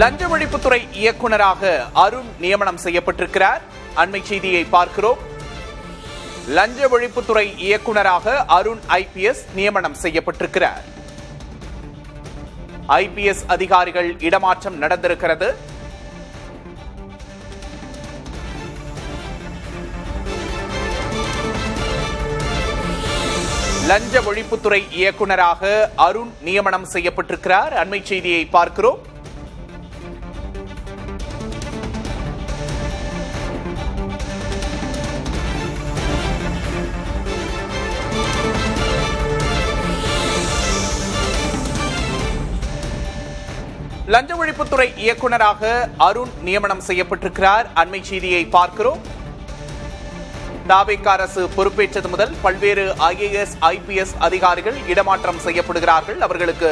லஞ்ச ஒழிப்புத்துறை இயக்குநராக அருண் நியமனம் செய்யப்பட்டிருக்கிறார். அண்மை செய்தியை பார்க்கிறோம். லஞ்ச ஒழிப்புத்துறை இயக்குநராக அருண் ஐபிஎஸ் நியமனம் செய்யப்பட்டிருக்கிறார். ஐபிஎஸ் அதிகாரிகள் இடமாற்றம் நடந்திருக்கிறது. லஞ்ச ஒழிப்புத்துறை இயக்குநராக அருண் நியமனம் செய்யப்பட்டிருக்கிறார். அண்மை செய்தியை பார்க்கிறோம். லஞ்ச ஒழிப்புத்துறை இயக்குநராக அருண் நியமனம் செய்யப்பட்டிருக்கிறார். அண்மை செய்தியை பார்க்கிறோம். தாவேக அரசு பொறுப்பேற்றது முதல் பல்வேறு ஐஏஎஸ் ஐபிஎஸ் அதிகாரிகள் இடமாற்றம் செய்யப்படுகிறார்கள். அவர்களுக்கு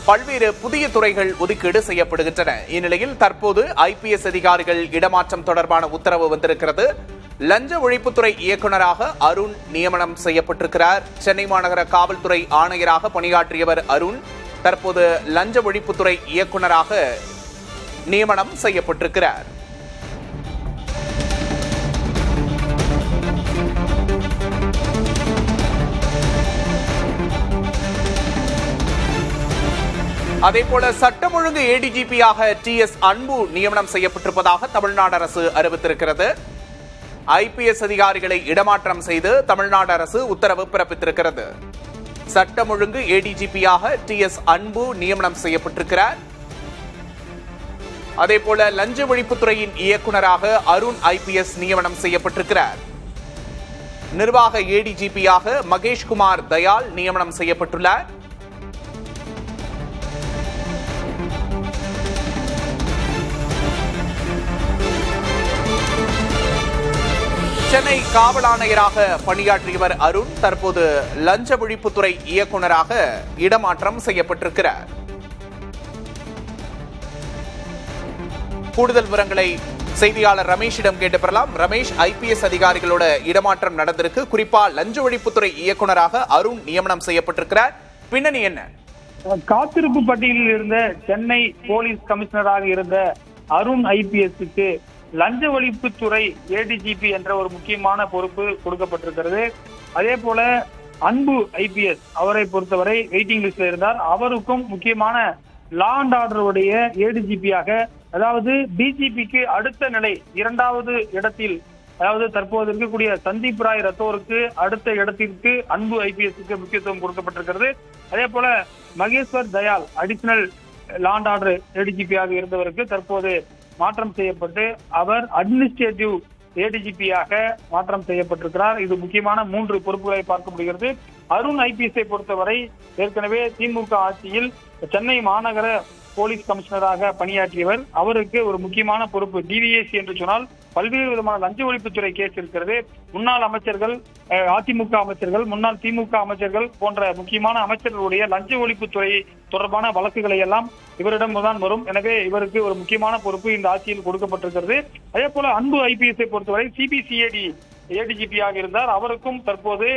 பல்வேறு புதிய துறைகள் ஒதுக்கீடு செய்யப்படுகின்றன. இந்நிலையில் தற்போது ஐபிஎஸ் அதிகாரிகள் இடமாற்றம் தொடர்பான உத்தரவு வந்திருக்கிறது. லஞ்ச ஒழிப்புத்துறை இயக்குநராக அருண் நியமனம் செய்யப்பட்டிருக்கிறார். சென்னை மாநகர காவல்துறை ஆணையராக பணியாற்றியவர் அருண் தற்போது லஞ்ச ஒழிப்புத்துறை இயக்குநராக நியமனம் செய்யப்பட்டிருக்கிறார். அதேபோல சட்டம் ஒழுங்கு ஏடிஜிபியாக TS அன்பு நியமனம் செய்யப்பட்டிருப்பதாக தமிழ்நாடு அரசு அறிவித்திருக்கிறது. ஐபிஎஸ் அதிகாரிகளை இடமாற்றம் செய்து தமிழ்நாடு அரசு உத்தரவு பிறப்பித்திருக்கிறது. சட்டம் ஒழுங்கு ஏடிஜிபியாக TS அன்பு நியமனம் செய்யப்பட்டிருக்கிறார். அதேபோல லஞ்ச ஒழிப்புத்துறையின் இயக்குநராக அருண் ஐபிஎஸ் நியமனம் செய்யப்பட்டிருக்கிறார். நிர்வாக ஏடிஜிபியாக மகேஷ்குமார் தயாள் நியமனம் செய்யப்பட்டுள்ளார். சென்னை காவல் ஆணையராக பணியாற்றியவர் அருண் தற்போது லஞ்ச ஒழிப்புத்துறை இயக்குநராக இடமாற்றம் செய்யப்பட்டிருக்கிறார். கூடுதல் விவரங்களை செய்தியாளர் ரமேஷிடம் கேட்டு பெறலாம். ரமேஷ், ஐபிஎஸ் அதிகாரிகளோட இடமாற்றம் நடந்திருக்கு. குறிப்பா லஞ்ச ஒழிப்புத்துறை இயக்குநராக அருண் நியமனம் செய்யப்பட்டிருக்கிறார். பின்னணி என்ன? காத்திருப்பு பட்டியலில் இருந்த சென்னை போலீஸ் கமிஷனராக இருந்த அருண் ஐபிஎஸ்க்கு லஞ்ச ஒழிப்புத்துறை ஏடிஜிபி என்ற ஒரு முக்கியமான பொறுப்பு கொடுக்கப்பட்டிருக்கிறது. அதே போல அன்பு ஐபிஎஸ் அவரை பொறுத்தவரை வெயிட்டிங் லிஸ்ட்ல இருந்தார். அவருக்கும் முக்கியமான லா அண்ட் ஆர்டருடைய ஏடிஜிபியாக, அதாவது டிஜிபிக்கு அடுத்த நிலை இரண்டாவது இடத்தில், அதாவது தற்போது இருக்கக்கூடிய சந்தீப் ராய் ரத்தோருக்கு அடுத்த இடத்திற்கு அன்பு ஐபிஎஸ்க்கு முக்கியத்துவம் கொடுக்கப்பட்டிருக்கிறது. அதே போல Maheshwar Dayal additional law and order ஏடிஜிபியாக இருந்தவருக்கு தற்போது மாற்றம் செய்யப்பட்டு அவர் அட்மினிஸ்ட்ரேட்டிவ் ஏடிஜிபியாக மாற்றம் செய்யப்பட்டிருக்கிறார். இது முக்கியமான 3 பொறுப்புகளை பார்க்க முடிகிறது. அருண் ஐபிஎஸ்ஐ பொறுத்தவரை ஏற்கனவே திமுக ஆட்சியில் சென்னை மாநகர போலீஸ் கமிஷனராக பணியாற்றியவர். அவருக்கு ஒரு முக்கியமான பொறுப்பு டிவிஎஸ்சி என்று சொன்னால் பல்வேறு விதமான லஞ்ச ஒழிப்புத்துறை கேஸ் இருக்கிறது. முன்னாள் அமைச்சர்கள், அதிமுக அமைச்சர்கள், முன்னாள் திமுக அமைச்சர்கள் போன்ற முக்கியமான அமைச்சர்களுடைய லஞ்ச ஒழிப்புத்துறை தொடர்பான வழக்குகளை எல்லாம் இவரிடம் தான் வரும். எனவே இவருக்கு ஒரு முக்கியமான பொறுப்பு இந்த ஆட்சியில் கொடுக்கப்பட்டிருக்கிறது. அதே போல அன்பு ஐபிஎஸ்ஐ பொறுத்தவரை சிபிசிஐடி ஏடிஜிபியாக இருந்தார். அவருக்கும் தற்போது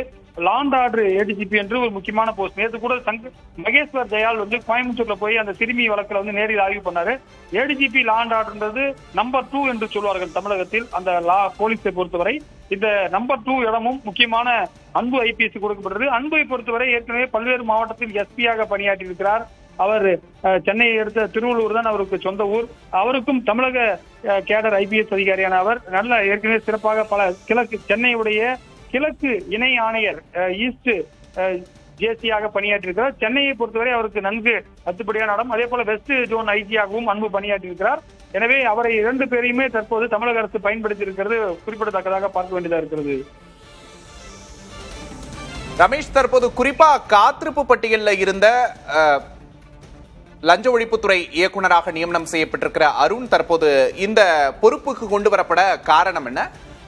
லா அண்ட் ஆர்டர் ஏடிஜிபி என்று ஒரு முக்கியமான போஸ்ட். நேற்று கூட மகேஸ்வர் தயாள் கோயம்புத்தூர்ல போய் அந்த சிறுமி வழக்கில் நேரில் ஆய்வு பண்ணாரு. ஏடிஜிபி லா அண்ட் ஆர்டர்ன்றது நம்பர் 2 என்று சொல்வார்கள் தமிழகத்தில். அந்த லா போலீஸை பொறுத்தவரை இந்த நம்பர் 2 இடமும் முக்கியமான அன்பு ஐபிஎஸ் கொடுக்கப்பட்டது. அன்பை பொறுத்தவரை ஏற்கனவே பல்வேறு மாவட்டத்தில் எஸ்பியாக பணியாற்றி இருக்கிறார். அவர் சென்னையை அடுத்த திருவள்ளூர் தான் அவருக்கு சொந்த ஊர். அவருக்கும் தமிழக கேடர் ஐபிஎஸ் அதிகாரியான அவர் நல்ல ஏற்கனவே சிறப்பாக பல சென்னையுடைய கிழக்கு இணை ஆணையர் ஈஸ்ட் ஜேசியாக பணியாற்றியிருக்கிறார். சென்னையை பொறுத்தவரை அவருக்கு நன்கு அத்துப்படியான இடம். அதே போல வெஸ்ட் ஜோன் ஐஜியாகவும் அன்பு பணியாற்றியிருக்கிறார். எனவே அவரை 2 பேரையுமே தற்போது தமிழக அரசு பயன்படுத்தி இருக்கிறது குறிப்பிடத்தக்கதாக பார்க்க வேண்டியதாக இருக்கிறது. ரமேஷ், தற்போது குறிப்பா காத்திருப்பு பட்டியலில் இருந்த லஞ்ச ஒழிப்புத்துறை இயக்குநராக நியமனம் செய்யப்பட்டிருக்கிற அருண் தற்போது இந்த பொறுப்புக்கு கொண்டு வரப்பட காரணம் என்ன?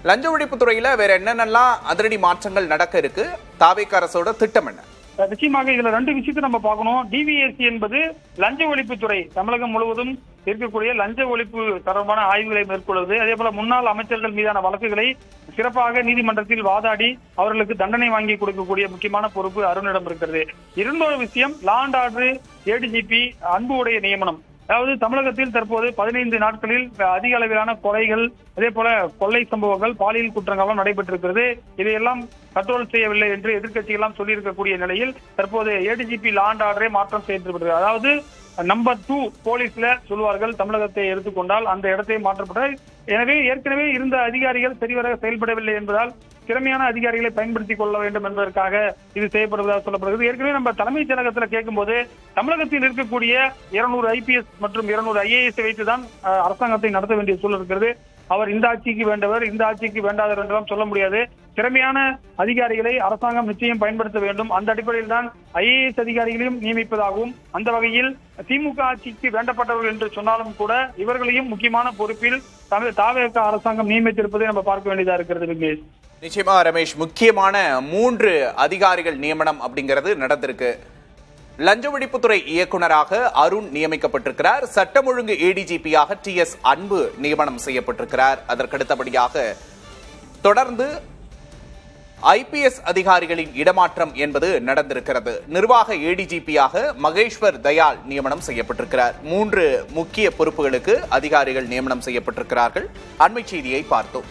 லஞ்ச ஒழிப்புத்துறையில வேற என்னென்னலாம் அதிரடி மாற்றங்கள் நடக்க இருக்கு? தாவேக அரசோட திட்டம் என்ன? நிச்சயமாக இதுல 2 விஷயத்தை நம்ம பார்க்கணும். டிவிஎஸ்சி என்பது லஞ்ச ஒழிப்புத்துறை தமிழகம் முழுவதும் இருக்கக்கூடிய லஞ்ச ஒழிப்பு தொடர்பான ஆய்வுகளை மேற்கொள்வது. அதே போல முன்னாள் அமைச்சர்கள் மீதான வழக்குகளை சிறப்பாக நீதிமன்றத்தில் வாதாடி அவர்களுக்கு தண்டனை வாங்கி கொடுக்கக்கூடிய முக்கியமான பொறுப்பு அருணிடம் இருக்கிறது. இரண்டாவது விஷயம் லா அண்ட் ஆர்டர் ஏடிஜிபி அன்புடைய நியமனம். அதாவது தமிழகத்தில் தற்போது 15 நாட்களில் அதிக அளவிலான கொலைகள், அதே போல கொள்ளை சம்பவங்கள், பாலியல் குற்றங்களும் நடைபெற்றிருக்கிறது. இதையெல்லாம் கண்ட்ரோல் செய்யவில்லை என்று எதிர்க்கட்சிகள் எல்லாம் சொல்லியிருக்கக்கூடிய நிலையில் தற்போது ஏடிஜிபி லா அண்ட் ஆர்டரை மாற்றம் செய்யப்பட்டிருக்கிறது. அதாவது நம்பர் 2 போலீஸ்ல சொல்வார்கள், தமிழகத்தை எடுத்துக்கொண்டால் அந்த இடத்தை மாற்றப்பட்டது. எனவே ஏற்கனவே இருந்த அதிகாரிகள் சரிவர செயல்படவில்லை என்பதால் திறமையான அதிகாரிகளை பயன்படுத்திக் கொள்ள வேண்டும் என்பதற்காக இது செய்யப்படுவதாக சொல்லப்படுகிறது. ஏற்கனவே நம்ம தலைமைச் செயலகத்தில் கேட்கும்போது தமிழகத்தில் இருக்கக்கூடிய 200 IPS மற்றும் 200 IAS வைத்துதான் அரசாங்கத்தை நடத்த வேண்டிய சூழல் இருக்கிறது. அவர் இந்த ஆட்சிக்கு வேண்டவர், இந்த ஆட்சிக்கு வேண்டாதவர் என்றெல்லாம் சொல்ல முடியாது. திறமையான அதிகாரிகளை அரசாங்கம் நிச்சயம் பயன்படுத்த வேண்டும். அந்த அடிப்படையில் தான் IAS அதிகாரிகளையும் நியமிப்பதாகவும், அந்த வகையில் திமுக ஆட்சிக்கு வேண்டப்பட்டவர்கள் என்று சொன்னாலும் கூட இவர்களையும் முக்கியமான பொறுப்பில் தாவேக அரசாங்கம் நியமித்திருப்பதை நம்ம பார்க்க வேண்டியதா இருக்கிறது. விக்னேஷ், நிச்சயமா ரமேஷ், முக்கியமான 3 அதிகாரிகள் நியமனம் அப்படிங்கிறது நடந்திருக்கு. லஞ்ச ஒழிப்புத்துறை இயக்குநராக அருண் நியமிக்கப்பட்டிருக்கிறார். சட்டம் ஒழுங்கு ADGP-யாக TS அன்பு நியமனம் செய்யப்பட்டிருக்கிறார். அதற்கடுத்தபடியாக தொடர்ந்து IPS அதிகாரிகளின் இடமாற்றம் என்பது நடந்திருக்கிறது. நிர்வாக ADGP-யாக மகேஸ்வர் தயாள் நியமனம் செய்யப்பட்டிருக்கிறார். 3 முக்கிய பொறுப்புகளுக்கு அதிகாரிகள் நியமனம் செய்யப்பட்டிருக்கிறார்கள். அண்மை செய்தியை பார்த்தோம்.